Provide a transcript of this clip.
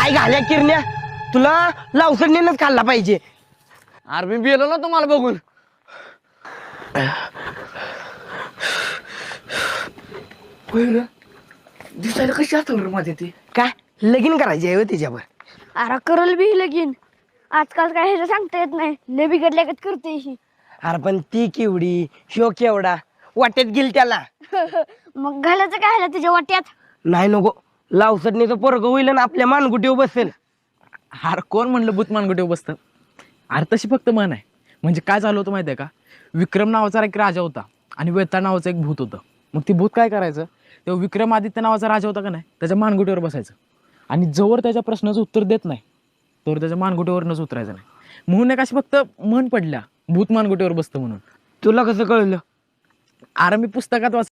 काय घाल्या किरण्या, तुला लावसडणीनच खाल्ला पाहिजे. अरे मी गेलो ना तुम्हाला बघून. दिसायला कशी असेल रे माझ्या ती. काय लगीन करायचे आहे तिच्यावर? अरे करल बी लगीन. आजकाल काय ह्याला सांगता येत नाही, लय बिघडल्या गत करते ही. अरे पण ती केवढी, शो केवढा, वाटेत गेल त्याला. मग घालायचं काय ह्याला तुझ्या वाट्यात? नाही नको, लावसडणीचं पोरग होईल आणि आपल्या मानगुटीवर बसेल. अरे कोण म्हणलं भूत मानगुटीवर बसतं? अरे तशी फक्त मन आहे. म्हणजे काय झालं होतं माहिती आहे का, विक्रम नावाचा एक राजा होता आणि वेताळ नावाचं एक भूत होतं. मग ते भूत काय करायचं, तेव्हा विक्रमादित्य नावाचा राजा होता का नाही, त्याच्या मानगुटीवर बसायचं आणि जोवर त्याच्या प्रश्नाचं उत्तर देत नाही तोवर त्याच्या मानगुटीवरनंच उतरायचं नाही. म्हणून एक अशी फक्त म्हण पडल्या, भूत मानगुटीवर बसतं म्हणून. तुला कसं कळलं? अरे मी पुस्तकात वाच